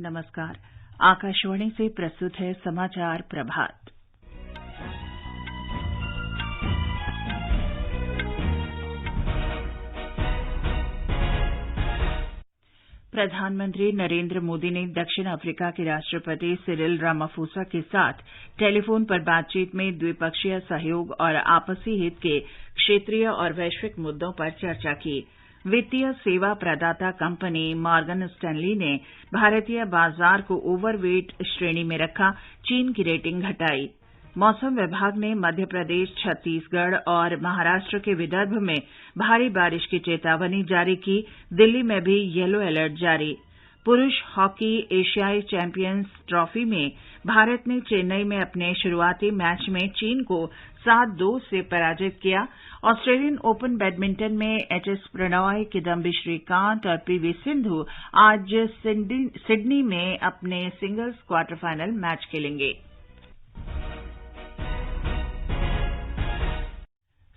नमस्कार। आकाशवाणी से प्रस्तुत है समाचार प्रभात। प्रधानमंत्री नरेंद्र मोदी ने दक्षिण अफ्रीका के राष्ट्रपति सिरिल रामाफोसा के साथ टेलीफोन पर बातचीत में द्विपक्षीय सहयोग और आपसी हित के क्षेत्रीय और वैश्विक मुद्दों पर चर्चा की। वित्तीय सेवा प्रदाता कंपनी मॉर्गन स्टैनली ने भारतीय बाजार को ओवरवेट श्रेणी में रखा, चीन की रेटिंग घटाई। मौसम विभाग ने मध्य प्रदेश, छत्तीसगढ़ और महाराष्ट्र के विदर्भ में भारी बारिश की चेतावनी जारी की। दिल्ली में भी येलो अलर्ट जारी। पुरुष हॉकी एशियाई चैंपियंस ट्रॉफी में भारत ने चेन्नई में अपने शुरुआती मैच में चीन को 7-2 से पराजित किया। ऑस्ट्रेलियन ओपन बैडमिंटन में एचएस प्रणॉय, किदम्बी श्रीकांत और पीवी सिंधु आज सिडनी में अपने सिंगल्स क्वार्टर फाइनल मैच खेलेंगे।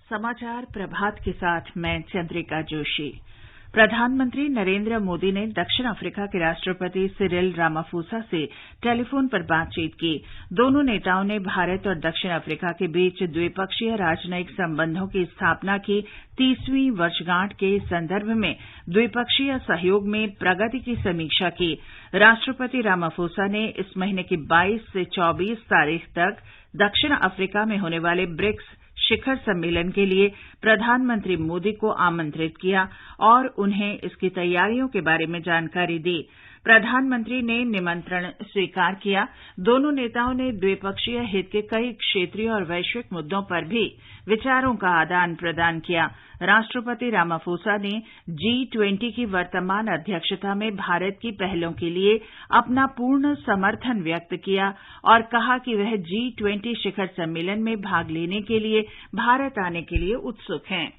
समाचार प्रभात के साथ मैं चंद्रिका जोशी। प्रधानमंत्री नरेंद्र मोदी ने दक्षिण अफ्रीका के राष्ट्रपति सिरिल रामाफोसा से टेलीफोन पर बातचीत की। दोनों नेताओं ने भारत और दक्षिण अफ्रीका के बीच द्विपक्षीय राजनयिक संबंधों की स्थापना की 30वीं वर्षगांठ के संदर्भ में द्विपक्षीय सहयोग में प्रगति की समीक्षा की। राष्ट्रपति रामाफोसा ने इस महीने की 22 से 24 तारीख तक दक्षिण अफ्रीका में होने वाले ब्रिक्स शिखर सम्मेलन के लिए प्रधानमंत्री मोदी को आमंत्रित किया और उन्हें इसकी तैयारियों के बारे में जानकारी दी। प्रधानमंत्री ने निमंत्रण स्वीकार किया। दोनों नेताओं ने द्विपक्षीय हित के कई क्षेत्रीय और वैश्विक मुद्दों पर भी विचारों का आदान प्रदान किया। राष्ट्रपति रामाफोसा ने G20 की वर्तमान अध्यक्षता में भारत की पहलों के लिए अपना पूर्ण समर्थन व्यक्त किया और कहा कि वह G20 शिखर सम्मेलन में भाग लेने के लिए भारत आने के लिए उत्सुक हैं।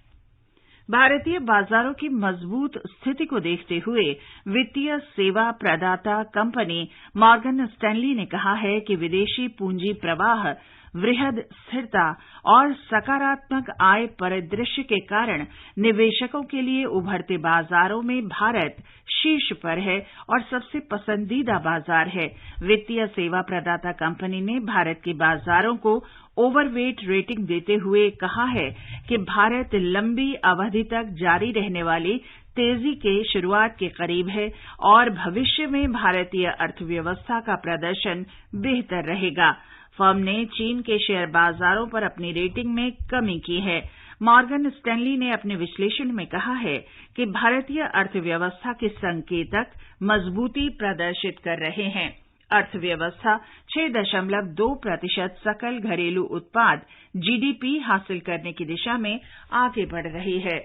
भारतीय बाजारों की मजबूत स्थिति को देखते हुए वित्तीय सेवा प्रदाता कंपनी मॉर्गन स्टैनली ने कहा है कि विदेशी पूंजी प्रवाह, वृहद स्थिरता और सकारात्मक आय परिदृश्य के कारण निवेशकों के लिए उभरते बाजारों में भारत शीर्ष पर है और सबसे पसंदीदा बाजार है। वित्तीय सेवा प्रदाता कंपनी ने भारत के बाजारों को ओवरवेट रेटिंग देते हुए कहा है कि भारत लंबी अवधि तक जारी रहने वाली तेजी के शुरुआत के करीब है और भविष्य में भारतीय अर्थव्यवस्था का प्रदर्शन बेहतर रहेगा। फर्म ने चीन के शेयर बाजारों पर अपनी रेटिंग में कमी की है। मॉर्गन स्टैनली ने अपने विश्लेषण में कहा है कि भारतीय अर्थव्यवस्था के संकेतक मजबूती प्रदर्शित कर रहे हैं। अर्थव्यवस्था 6.2% सकल घरेलू उत्पाद जीडीपी हासिल करने की दिशा में आगे बढ़ रही है।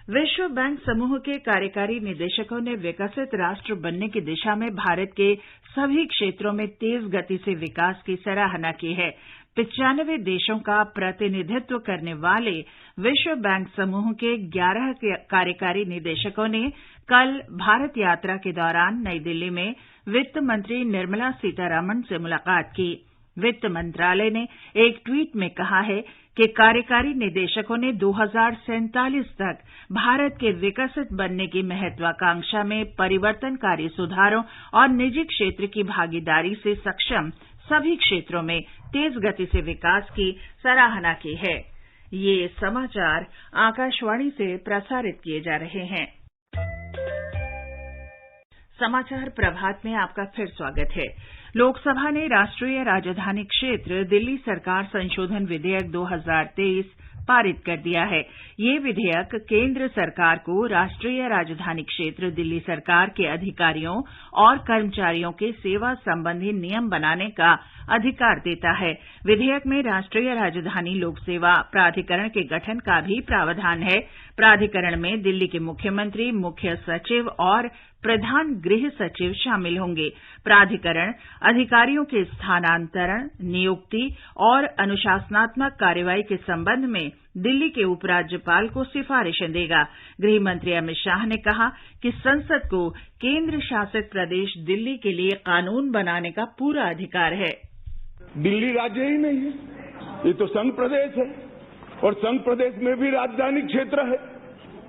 विश्व बैंक समूह के कार्यकारी निदेशकों ने विकसित राष्ट्र बनने की दिशा में भारत के सभी क्षेत्रों में तेज गति से विकास की सराहना की है। 95 देशों का प्रतिनिधित्व करने वाले विश्व बैंक समूह के 11 कार्यकारी निदेशकों ने कल भारत यात्रा के दौरान नई दिल्ली में वित्त मंत्री निर्मला सीतारमण से मुलाकात की। वित्त मंत्रालय ने एक ट्वीट में कहा है कि कार्यकारी निदेशकों ने 2047 तक भारत के विकसित बनने की महत्वाकांक्षा में परिवर्तनकारी सुधारों और निजी क्षेत्र की भागीदारी से सक्षम सभी क्षेत्रों में तेज गति से विकास की सराहना की है। ये समाचार आकाशवाणी से प्रसारित किए जा रहे हैं। समाचार प्रभात में आपका फिर स्वागत है। लोकसभा ने राष्ट्रीय राजधानी क्षेत्र दिल्ली सरकार संशोधन विधेयक 2023 पारित कर दिया है। ये विधेयक केंद्र सरकार को राष्ट्रीय राजधानी क्षेत्र दिल्ली सरकार के अधिकारियों और कर्मचारियों के सेवा संबंधी नियम बनाने का अधिकार देता है। विधेयक में राष्ट्रीय राजधानी लोक सेवा प्राधिकरण के गठन का भी प्रावधान है। प्राधिकरण में दिल्ली के मुख्यमंत्री, मुख्य सचिव और प्रधान गृह सचिव शामिल होंगे। प्राधिकरण अधिकारियों के स्थानांतरण, नियुक्ति और अनुशासनात्मक कार्रवाई के संबंध में दिल्ली के उपराज्यपाल को सिफारिशें देगा। गृह मंत्री अमित शाह ने कहा कि संसद को केंद्र शासित प्रदेश दिल्ली के लिए कानून बनाने का पूरा अधिकार है। दिल्ली राज्य ही नहीं है, ये तो संघ प्रदेश है और संघ प्रदेश में भी राजधानी क्षेत्र है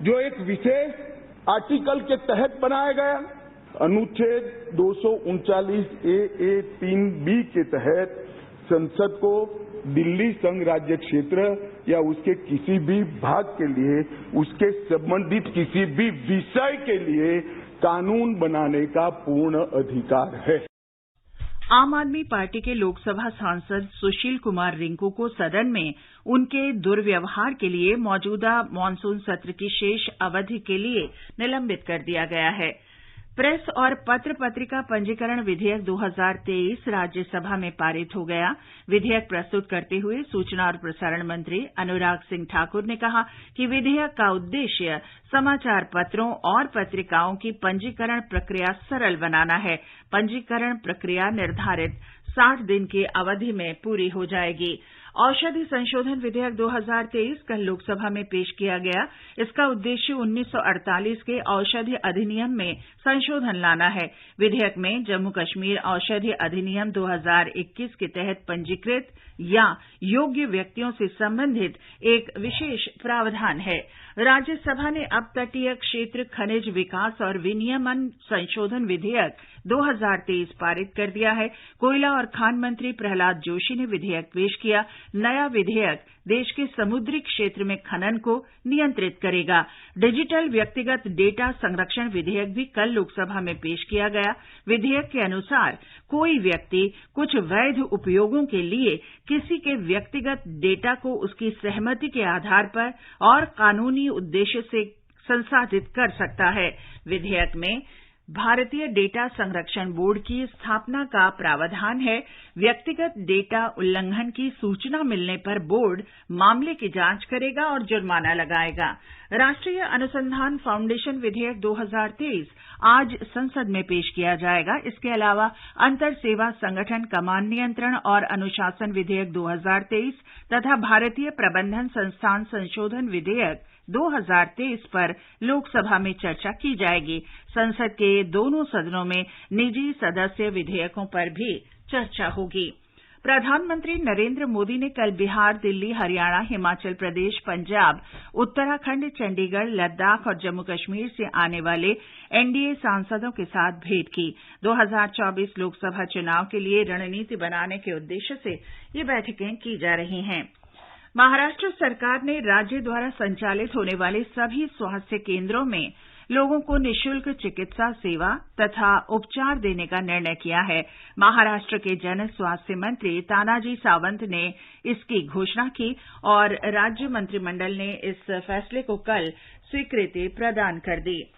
जो एक विशेष आर्टिकल के तहत बनाया गया अनुच्छेद 239A3B के तहत संसद को दिल्ली संघ राज्य क्षेत्र या उसके किसी भी भाग के लिए उसके संबंधित किसी भी विषय के लिए कानून बनाने का पूर्ण अधिकार है। आम आदमी पार्टी के लोकसभा सांसद सुशील कुमार रिंकू को सदन में उनके दुर्व्यवहार के लिए मौजूदा मानसून सत्र की शेष अवधि के लिए निलंबित कर दिया गया है। प्रेस और पत्र पत्रिका पंजीकरण विधेयक 2023 राज्यसभा में पारित हो गया। विधेयक प्रस्तुत करते हुए सूचना और प्रसारण मंत्री अनुराग सिंह ठाकुर ने कहा कि विधेयक का उद्देश्य समाचार पत्रों और पत्रिकाओं की पंजीकरण प्रक्रिया सरल बनाना है। पंजीकरण प्रक्रिया निर्धारित 60 दिन की अवधि में पूरी हो जाएगी। औषधि संशोधन विधेयक 2023 कल लोकसभा में पेश किया गया। इसका उद्देश्य 1948 के औषधि अधिनियम में संशोधन लाना है। विधेयक में जम्मू कश्मीर औषधि अधिनियम 2021 के तहत पंजीकृत या योग्य व्यक्तियों से संबंधित एक विशेष प्रावधान है। राज्यसभा ने अब तटीय क्षेत्र खनिज विकास और विनियमन संशोधन विधेयक 2023 पारित कर दिया है। कोयला और खान मंत्री प्रहलाद जोशी ने विधेयक पेश किया। नया विधेयक देश के समुद्री क्षेत्र में खनन को नियंत्रित करेगा। डिजिटल व्यक्तिगत डेटा संरक्षण विधेयक भी कल लोकसभा में पेश किया गया। विधेयक के अनुसार कोई व्यक्ति कुछ वैध उपयोगों के लिए किसी के व्यक्तिगत डेटा को उसकी सहमति के आधार पर और कानूनी उद्देश्य से संसाधित कर सकता है। विधेयक में भारतीय डेटा संरक्षण बोर्ड की स्थापना का प्रावधान है। व्यक्तिगत डेटा उल्लंघन की सूचना मिलने पर बोर्ड मामले की जांच करेगा और जुर्माना लगाएगा। राष्ट्रीय अनुसंधान फाउंडेशन विधेयक 2023 आज संसद में पेश किया जाएगा। इसके अलावा अंतर सेवा संगठन कमान नियंत्रण और अनुशासन विधेयक 2023 तथा भारतीय प्रबंधन संस्थान संशोधन विधेयक 2023 पर लोकसभा में चर्चा की जाएगी। संसद के दोनों सदनों में निजी सदस्य विधेयकों पर भी चर्चा होगी। प्रधानमंत्री नरेंद्र मोदी ने कल बिहार, दिल्ली, हरियाणा, हिमाचल प्रदेश, पंजाब, उत्तराखंड, चंडीगढ़, लद्दाख और जम्मू कश्मीर से आने वाले एनडीए सांसदों के साथ भेंट की। 2024 लोकसभा चुनाव के लिए रणनीति बनाने के उद्देश्य से ये बैठकें की जा रही हैं। महाराष्ट्र सरकार ने राज्य द्वारा संचालित होने वाले सभी स्वास्थ्य केंद्रों में लोगों को निःशुल्क चिकित्सा सेवा तथा उपचार देने का निर्णय किया है। महाराष्ट्र के जन स्वास्थ्य मंत्री तानाजी सावंत ने इसकी घोषणा की और राज्य मंत्रिमंडल ने इस फैसले को कल स्वीकृति प्रदान कर दी।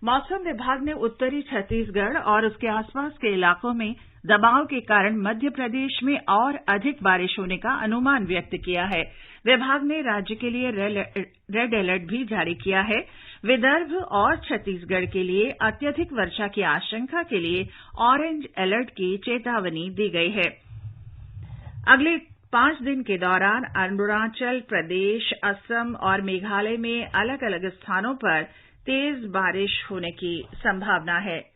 मौसम विभाग ने उत्तरी छत्तीसगढ़ और उसके आसपास के इलाकों में दबाव के कारण मध्य प्रदेश में और अधिक बारिश होने का अनुमान व्यक्त किया है। विभाग ने राज्य के लिए रेड अलर्ट भी जारी किया है। विदर्भ और छत्तीसगढ़ के लिए अत्यधिक वर्षा की आशंका के लिए ऑरेंज अलर्ट की चेतावनी दी गई है। अगले 5 दिन के दौरान अरुणाचल प्रदेश, असम और मेघालय में अलग अलग स्थानों पर तेज बारिश होने की संभावना है।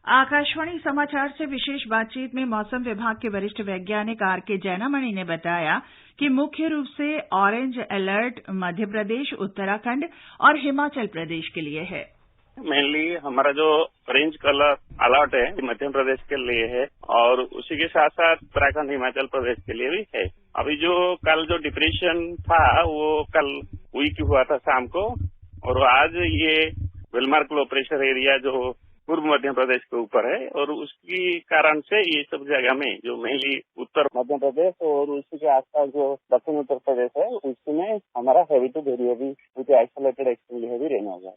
आकाशवाणी समाचार से विशेष बातचीत में मौसम विभाग के वरिष्ठ वैज्ञानिक आरके जैनामणि ने बताया कि मुख्य रूप से ऑरेंज अलर्ट मध्य प्रदेश, उत्तराखंड और हिमाचल प्रदेश के लिए है। मेनली हमारा जो ऑरेंज कलर अलर्ट है मध्य प्रदेश के लिए है और उसी के साथ साथ उत्तराखंड, हिमाचल प्रदेश के लिए भी है। अभी जो कल जो डिप्रेशन था वो कल वीक हुआ था शाम को और आज ये वेलमार्क लो प्रेशर एरिया जो पूर्व मध्य प्रदेश के ऊपर है और उसकी कारण से ये सब जगह में जो मेनली उत्तर मध्य प्रदेश और उसी के आसपास जो दक्षिण उत्तर प्रदेश है उसमें हमारा heavy to very heavy with isolated extremely heavy rain होगा।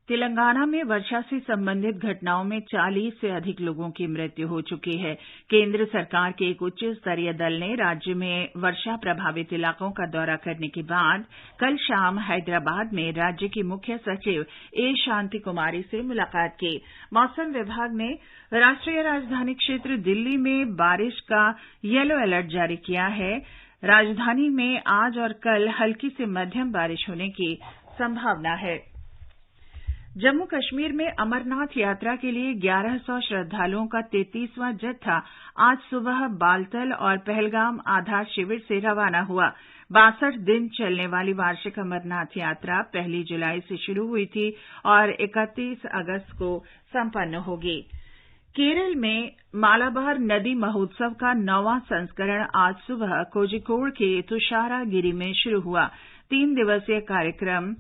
तेलंगाना में वर्षा से संबंधित घटनाओं में 40 से अधिक लोगों की मृत्यु हो चुकी है। केंद्र सरकार के एक उच्च स्तरीय दल ने राज्य में वर्षा प्रभावित इलाकों का दौरा करने के बाद कल शाम हैदराबाद में राज्य की मुख्य सचिव ए शांति कुमारी से मुलाकात की। मौसम विभाग ने राष्ट्रीय राजधानी क्षेत्र दिल्ली में बारिश का येलो अलर्ट जारी किया है। राजधानी में आज और कल हल्की से मध्यम बारिश होने की संभावना है। जम्मू कश्मीर में अमरनाथ यात्रा के लिए 1100 श्रद्धालुओं का 33वां जत्था आज सुबह बालतल और पहलगाम आधार शिविर से रवाना हुआ। 62 दिन चलने वाली वार्षिक अमरनाथ यात्रा 1 जुलाई से शुरू हुई थी और 31 अगस्त को संपन्न होगी। केरल में मालाबार नदी महोत्सव का 9वां संस्करण आज सुबह कोझिकोड के तुषारागिरी में शुरू हुआ। 3 दिवसीय कार्यक्रम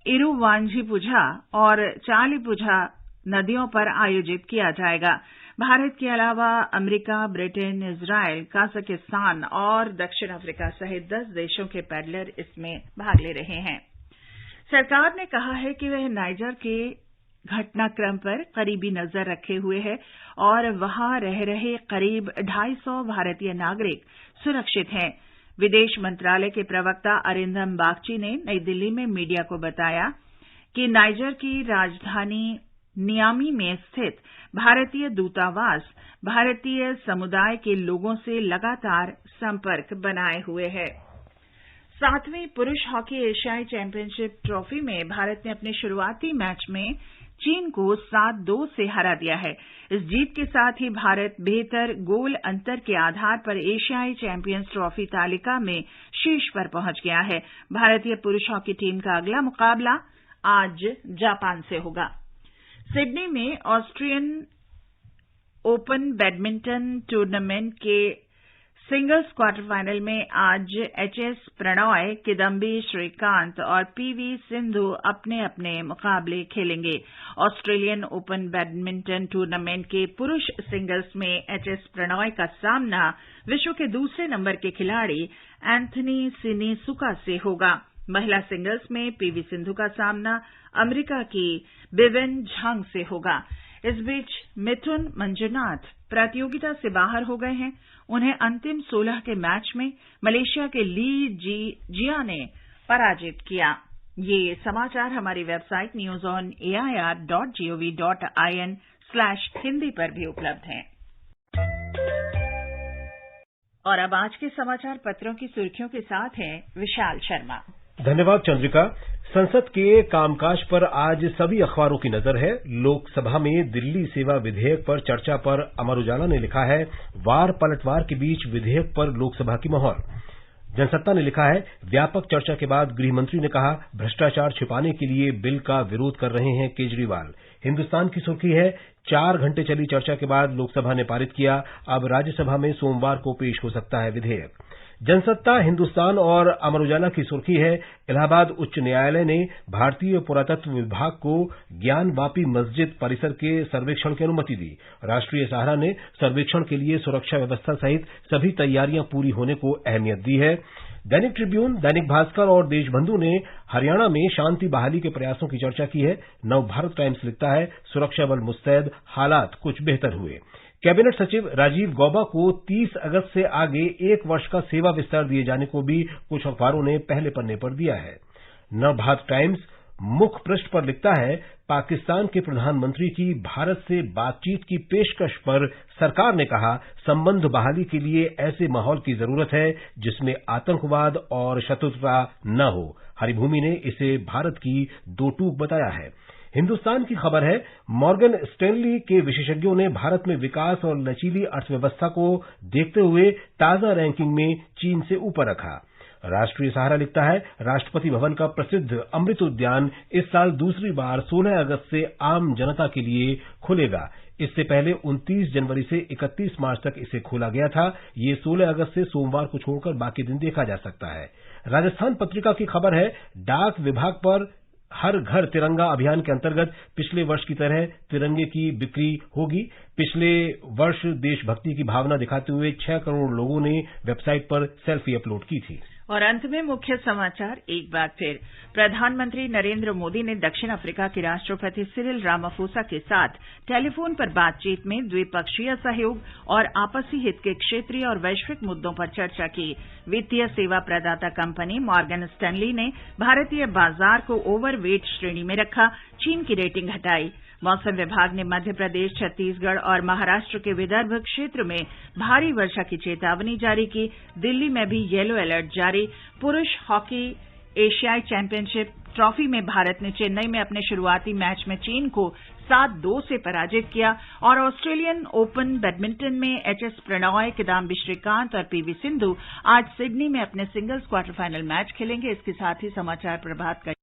इरुवांझीपुझा और चालीपुझा नदियों पर आयोजित किया जाएगा। भारत के अलावा अमेरिका, ब्रिटेन, इजराइल, कजाकिस्तान और दक्षिण अफ्रीका सहित 10 देशों के पैडलर इसमें भाग ले रहे हैं। सरकार ने कहा है कि वह नाइजर के घटनाक्रम पर करीबी नजर रखे हुए है और वहां रह रहे करीब 250 भारतीय नागरिक सुरक्षित हैं। विदेश मंत्रालय के प्रवक्ता अरिंदम बागची ने नई दिल्ली में मीडिया को बताया कि नाइजर की राजधानी नियामी में स्थित भारतीय दूतावास भारतीय समुदाय के लोगों से लगातार संपर्क बनाए हुए है। 7वीं पुरुष हॉकी एशियाई चैंपियनशिप ट्रॉफी में भारत ने अपने शुरुआती मैच में चीन को 7-2 से हरा दिया है। इस जीत के साथ ही भारत बेहतर गोल अंतर के आधार पर एशियाई चैंपियंस ट्रॉफी तालिका में शीर्ष पर पहुंच गया है। भारतीय पुरुष हॉकी टीम का अगला मुकाबला आज जापान से होगा। सिडनी में ऑस्ट्रियन ओपन बैडमिंटन टूर्नामेंट के सिंगल्स क्वार्टर फाइनल में आज एचएस प्रणॉय, किदम्बी श्रीकांत और पीवी सिंधु अपने अपने मुकाबले खेलेंगे। ऑस्ट्रेलियन ओपन बैडमिंटन टूर्नामेंट के पुरुष सिंगल्स में एचएस प्रणॉय का सामना विश्व के दूसरे नंबर के खिलाड़ी एंथनी सिनीसुका से होगा। महिला सिंगल्स में पीवी सिंधु का सामना अमेरिका की बिवेन झांग से होगा। इस बीच मिथुन मंजुनाथ प्रतियोगिता से बाहर हो गए हैं। उन्हें अंतिम 16 के मैच में मलेशिया के ली जिया ने पराजित किया। ये समाचार हमारी वेबसाइट newsonair.gov.in/hindi पर भी उपलब्ध हैं। और अब आज के समाचार पत्रों की सुर्खियों के साथ हैं विशाल शर्मा। धन्यवाद चंद्रिका। संसद के कामकाज पर आज सभी अखबारों की नजर है। लोकसभा में दिल्ली सेवा विधेयक पर चर्चा पर अमर उजाला ने लिखा है, वार पलटवार के बीच विधेयक पर लोकसभा की मोहर। जनसत्ता ने लिखा है, व्यापक चर्चा के बाद गृहमंत्री ने कहा, भ्रष्टाचार छिपाने के लिए बिल का विरोध कर रहे हैं केजरीवाल। हिंदुस्तान की सुर्खी है, 4 घंटे चली चर्चा के बाद लोकसभा ने पारित किया, अब राज्यसभा में सोमवार को पेश हो सकता है विधेयक। जनसत्ता, हिंदुस्तान और अमर उजाला की सुर्खी है, इलाहाबाद उच्च न्यायालय ने भारतीय पुरातत्व विभाग को ज्ञानवापी मस्जिद परिसर के सर्वेक्षण की अनुमति दी। राष्ट्रीय सहारा ने सर्वेक्षण के लिए सुरक्षा व्यवस्था सहित सभी तैयारियां पूरी होने को अहमियत दी है। दैनिक ट्रिब्यून, दैनिक भास्कर और देशबंधु ने हरियाणा में शांति बहाली के प्रयासों की चर्चा की है। नवभारत टाइम्स लिखता है, सुरक्षा बल मुस्तैद, हालात कुछ बेहतर हुए। कैबिनेट सचिव राजीव गौबा को 30 अगस्त से आगे 1 वर्ष का सेवा विस्तार दिए जाने को भी कुछ अखबारों ने पहले पन्ने पर दिया है। नवभारत टाइम्स मुख्य पृष्ठ पर लिखता है, पाकिस्तान के प्रधानमंत्री की भारत से बातचीत की पेशकश पर सरकार ने कहा, संबंध बहाली के लिए ऐसे माहौल की जरूरत है जिसमें आतंकवाद और शत्रुता न हो। हरिभूमि ने इसे भारत की दो टूक बताया है। हिंदुस्तान की खबर है, मॉर्गन स्टैनली के विशेषज्ञों ने भारत में विकास और लचीली अर्थव्यवस्था को देखते हुए ताजा रैंकिंग में चीन से ऊपर रखा। राष्ट्रीय सहारा लिखता है, राष्ट्रपति भवन का प्रसिद्ध अमृत उद्यान इस साल दूसरी बार 16 अगस्त से आम जनता के लिए खुलेगा। इससे पहले 29 जनवरी से 31 मार्च तक इसे खोला गया था। ये 16 अगस्त से सोमवार को छोड़कर बाकी दिन देखा जा सकता है। राजस्थान पत्रिका की खबर है, डाक विभाग पर हर घर तिरंगा अभियान के अंतर्गत पिछले वर्ष की तरह तिरंगे की बिक्री होगी। पिछले वर्ष देशभक्ति की भावना दिखाते हुए 6 करोड़ लोगों ने वेबसाइट पर सेल्फी अपलोड की थी। और अंत में मुख्य समाचार एक बार फिर। प्रधानमंत्री नरेंद्र मोदी ने दक्षिण अफ्रीका के राष्ट्रपति सिरिल रामाफोसा के साथ टेलीफोन पर बातचीत में द्विपक्षीय सहयोग और आपसी हित के क्षेत्रीय और वैश्विक मुद्दों पर चर्चा की। वित्तीय सेवा प्रदाता कंपनी मॉर्गन स्टैनली ने भारतीय बाजार को ओवरवेट श्रेणी में रखा, चीन की रेटिंग घटाई। मौसम विभाग ने मध्य प्रदेश, छत्तीसगढ़ और महाराष्ट्र के विदर्भ क्षेत्र में भारी वर्षा की चेतावनी जारी की। दिल्ली में भी येलो अलर्ट जारी। पुरुष हॉकी एशियाई चैंपियनशिप ट्रॉफी में भारत ने चेन्नई में अपने शुरुआती मैच में चीन को 7-2 से पराजित किया और ऑस्ट्रेलियन ओपन बैडमिंटन में एचएस प्रणॉय, किदाम्बी श्रीकांत और पीवी सिंधु आज सिडनी में अपने सिंगल्स क्वार्टर फाइनल मैच खेलेंगे। इसके साथ ही समाचार प्रभात का